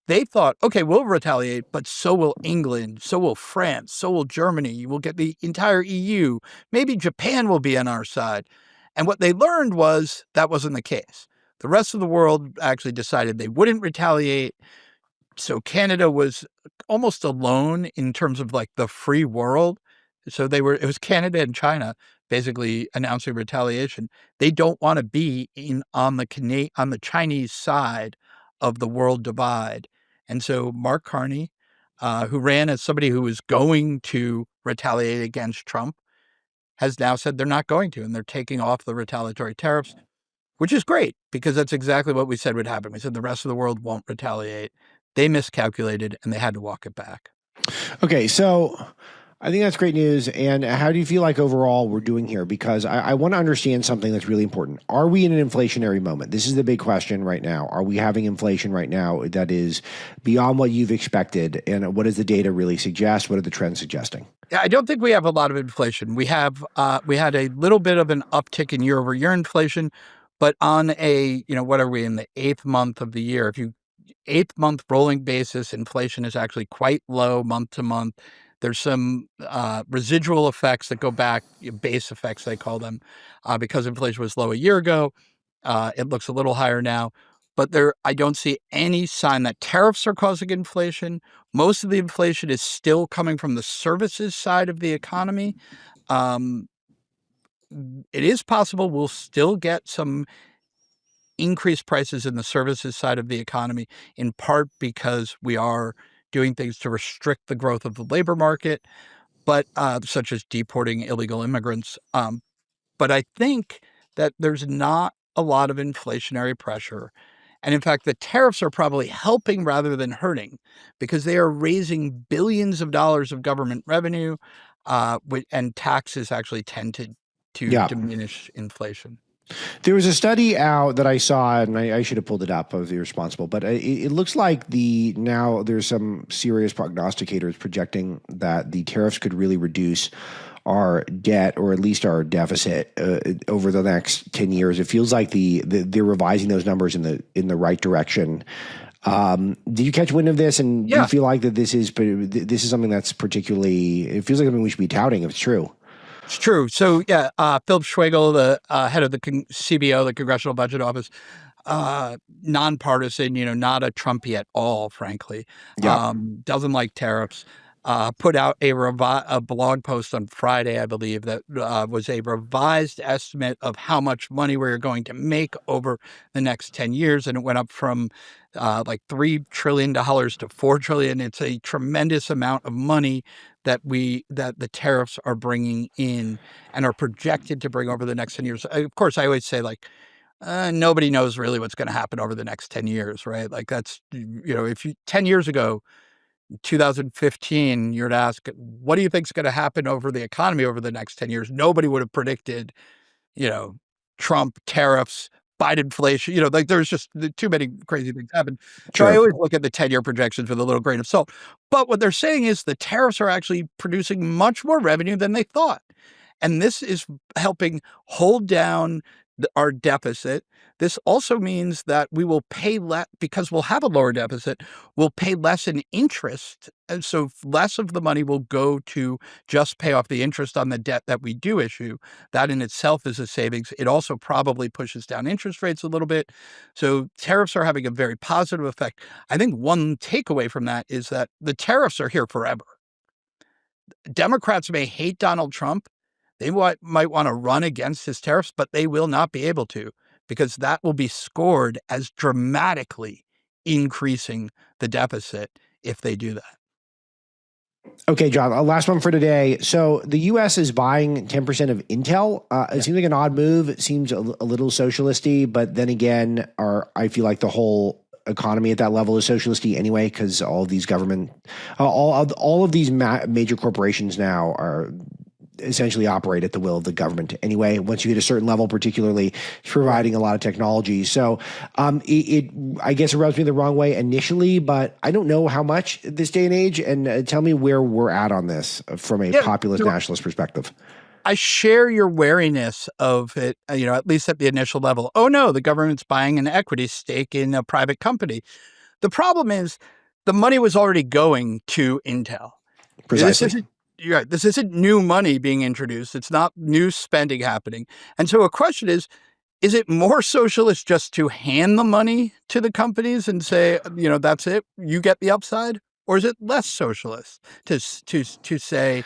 They thought, okay, we'll retaliate, but so will England, so will France, so will Germany. We'll get the entire EU. Maybe Japan will be on our side. And what they learned was that wasn't the case. The rest of the world actually decided they wouldn't retaliate. So Canada was almost alone in terms of like the free world. So it was Canada and China basically announcing retaliation. They don't want to be on the Chinese side of the world divide. And so Mark Carney, who ran as somebody who was going to retaliate against Trump, has now said they're not going to, and they're taking off the retaliatory tariffs, which is great because that's exactly what we said would happen. We said the rest of the world won't retaliate. They miscalculated, and they had to walk it back. Okay, so I think that's great news. And how do you feel like overall we're doing here? Because I want to understand something that's really important. Are we in an inflationary moment? This is the big question right now. Are we having inflation right now that is beyond what you've expected? And what does the data really suggest? What are the trends suggesting? Yeah, I don't think we have a lot of inflation. We had a little bit of an uptick in year-over-year inflation, but on what are we in the 8th month of the year? If you 8th month rolling basis, inflation is actually quite low month to month. There's some residual effects that go back, base effects they call them, because inflation was low a year ago. It looks a little higher now, but I don't see any sign that tariffs are causing inflation. Most of the inflation is still coming from the services side of the economy. It is possible we'll still get some increased prices in the services side of the economy, in part because we are doing things to restrict the growth of the labor market, but such as deporting illegal immigrants. But I think that there's not a lot of inflationary pressure. And in fact, the tariffs are probably helping rather than hurting because they are raising billions of dollars of government revenue, and taxes actually tend to diminish inflation. There was a study out that I saw, and I should have pulled it up. I was irresponsible, but it looks like now there's some serious prognosticators projecting that the tariffs could really reduce our debt, or at least our deficit, over the next 10 years. It feels like they're revising those numbers in the right direction. Did you catch wind of this? And do you feel like that this is something that's particularly? It feels like something we should be touting if it's true. It's true. So yeah, Philip Schwagel, the head of the CBO, the Congressional Budget Office, nonpartisan, not a Trumpy at all, frankly. Doesn't like tariffs. Put out a blog post on Friday, I believe, that was a revised estimate of how much money we're going to make over the next 10 years. And it went up from like $3 trillion to $4 trillion. It's a tremendous amount of money that the tariffs are bringing in and are projected to bring over the next 10 years. Of course, I always say, like, nobody knows really what's going to happen over the next 10 years, right? Like, that's, 10 years ago, 2015, you'd ask, what do you think is going to happen over the economy over the next 10 years? Nobody would have predicted, Trump, tariffs, Biden inflation, like there's just too many crazy things happen. Sure. So I always look at the 10-year projections with a little grain of salt. But what they're saying is the tariffs are actually producing much more revenue than they thought. And this is helping hold down our deficit. This also means that we will pay less because we'll have a lower deficit. We'll pay less in interest. And so less of the money will go to just pay off the interest on the debt that we do issue. That in itself is a savings. It also probably pushes down interest rates a little bit. So tariffs are having a very positive effect. I think one takeaway from that is that the tariffs are here forever. Democrats may hate Donald Trump. They might want to run against his tariffs, but they will not be able to, because that will be scored as dramatically increasing the deficit if they do that. Okay, John, last one for today. So the U.S. is buying 10% of Intel. It seems like an odd move. It seems a little socialisty, but then again, I feel like the whole economy at that level is socialisty anyway, because all of these all of these major corporations now are essentially operate at the will of the government anyway. Once you hit a certain level, particularly, it's providing a lot of technology. So I guess it rubs me the wrong way initially, but I don't know how much this day and age. And tell me where we're at on this from a populist nationalist perspective. I share your wariness of it, at least at the initial level. Oh no, the government's buying an equity stake in a private company. The problem is the money was already going to Intel. Precisely. This isn't new money being introduced. It's not new spending happening. And so a question is it more socialist just to hand the money to the companies and say, that's it, you get the upside? Or is it less socialist to say,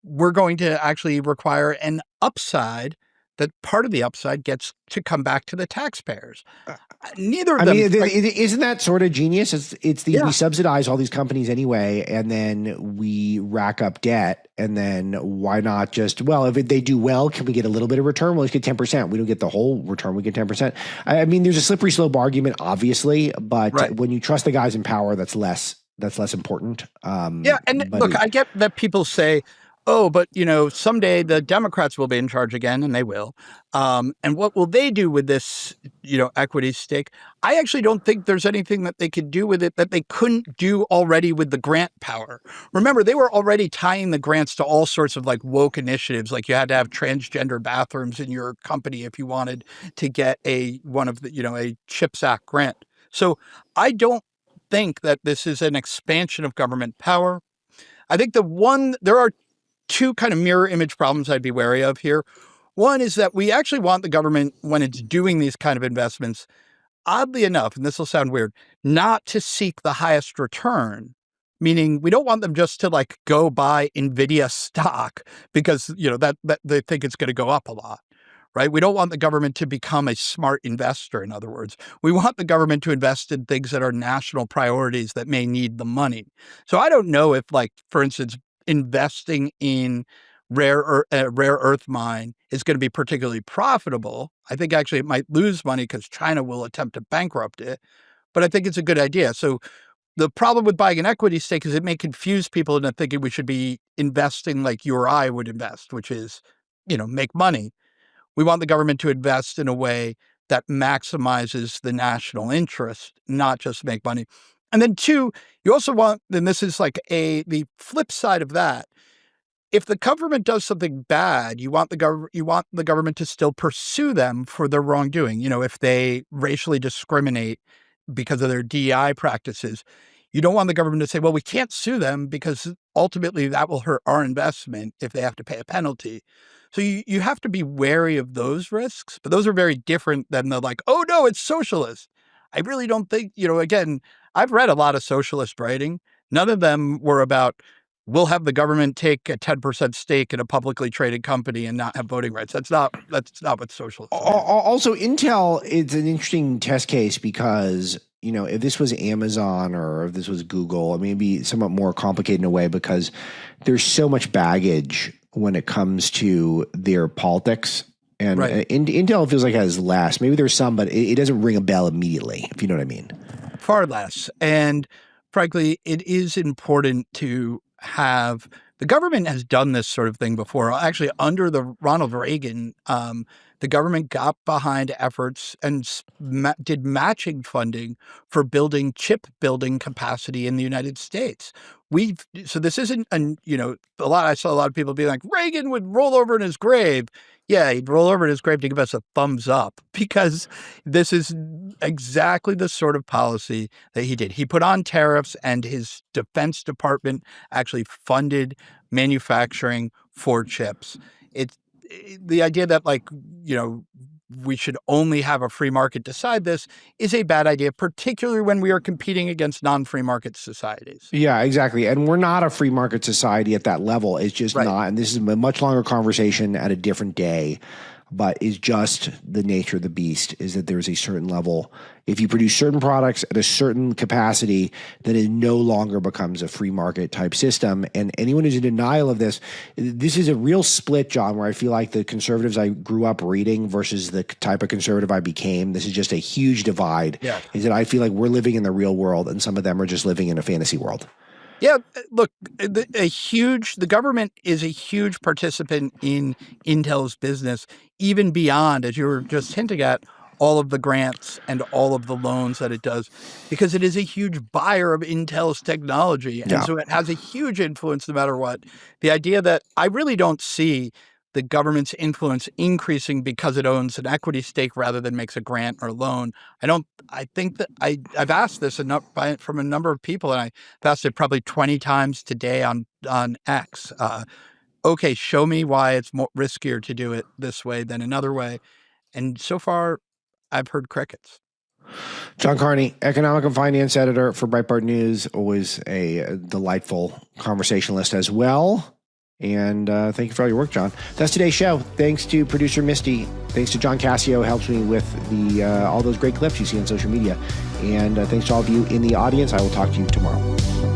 we're going to actually require an upside, that part of the upside gets to come back to the taxpayers? Neither of them. Isn't that sort of genius? We subsidize all these companies anyway, and then we rack up debt, and then why not just, if they do well, can we get a little bit of return? Well, let's get 10%. We don't get the whole return. We get 10%. I mean, there's a slippery slope argument, obviously, but when you trust the guys in power, that's less important. Look, I get that people say, oh, but, someday the Democrats will be in charge again, and they will. And what will they do with this, equity stake? I actually don't think there's anything that they could do with it that they couldn't do already with the grant power. Remember, they were already tying the grants to all sorts of woke initiatives, like you had to have transgender bathrooms in your company if you wanted to get a CHIPS Act grant. So I don't think that this is an expansion of government power. I think there are two kind of mirror image problems I'd be wary of here. One is that we actually want the government, when it's doing these kind of investments, oddly enough, and this will sound weird, not to seek the highest return. Meaning we don't want them just to go buy NVIDIA stock because, that they think it's going to go up a lot. Right? We don't want the government to become a smart investor, in other words. We want the government to invest in things that are national priorities that may need the money. So I don't know if, for instance, investing in rare earth mine is going to be particularly profitable. I think actually it might lose money because China will attempt to bankrupt it, but I think it's a good idea. So the problem with buying an equity stake is it may confuse people into thinking we should be investing like you or I would invest, which is, make money. We want the government to invest in a way that maximizes the national interest, not just make money. And then two, you also want, and this is like the flip side of that, if the government does something bad, you want the government to still pursue them for their wrongdoing. If they racially discriminate because of their DEI practices, you don't want the government to say, well, we can't sue them because ultimately that will hurt our investment if they have to pay a penalty. So you have to be wary of those risks, but those are very different than the oh no, it's socialist. I really don't think, again, I've read a lot of socialist writing. None of them were about, we'll have the government take a 10% stake in a publicly traded company and not have voting rights. That's not what socialists are. Also, Intel, it's an interesting test case because, if this was Amazon or if this was Google, it may be somewhat more complicated in a way because there's so much baggage when it comes to their politics. And right. Intel feels like it has less. Maybe there's some, but it doesn't ring a bell immediately, if you know what I mean. Far less. And frankly, it is important to have the government has done this sort of thing before. Actually, under the Ronald Reagan, the government got behind efforts and did matching funding for building chip building capacity in the United States. So this isn't, I saw a lot of people be like, Reagan would roll over in his grave. Yeah, he'd roll over in his grave to give us a thumbs up because this is exactly the sort of policy that he did. He put on tariffs and his Defense Department actually funded manufacturing for chips. It's the idea that we should only have a free market decide this is a bad idea, particularly when we are competing against non-free market societies. Yeah, exactly. And we're not a free market society at that level. It's just not. And this is a much longer conversation at a different day. But it's just the nature of the beast is that there's a certain level. If you produce certain products at a certain capacity, then it no longer becomes a free market type system. And anyone who's in denial of this is a real split, John, where I feel like the conservatives I grew up reading versus the type of conservative I became, this is just a huge divide. Yeah. Is that I feel like we're living in the real world and some of them are just living in a fantasy world. Yeah, look, the government is a huge participant in Intel's business, even beyond, as you were just hinting at, all of the grants and all of the loans that it does, because it is a huge buyer of Intel's technology. And so it has a huge influence no matter what. The idea that I really don't see the government's influence increasing because it owns an equity stake rather than makes a grant or loan. I think that I've asked this from a number of people, and I've asked it probably 20 times today on X. Okay, show me why it's more riskier to do it this way than another way. And so far, I've heard crickets. John Carney, economic and finance editor for Breitbart News, always a delightful conversationalist as well. And thank you for all your work, John. That's today's show. Thanks to producer Misty. Thanks to John Cassio, who helps me with all those great clips you see on social media. And thanks to all of you in the audience. I will talk to you tomorrow.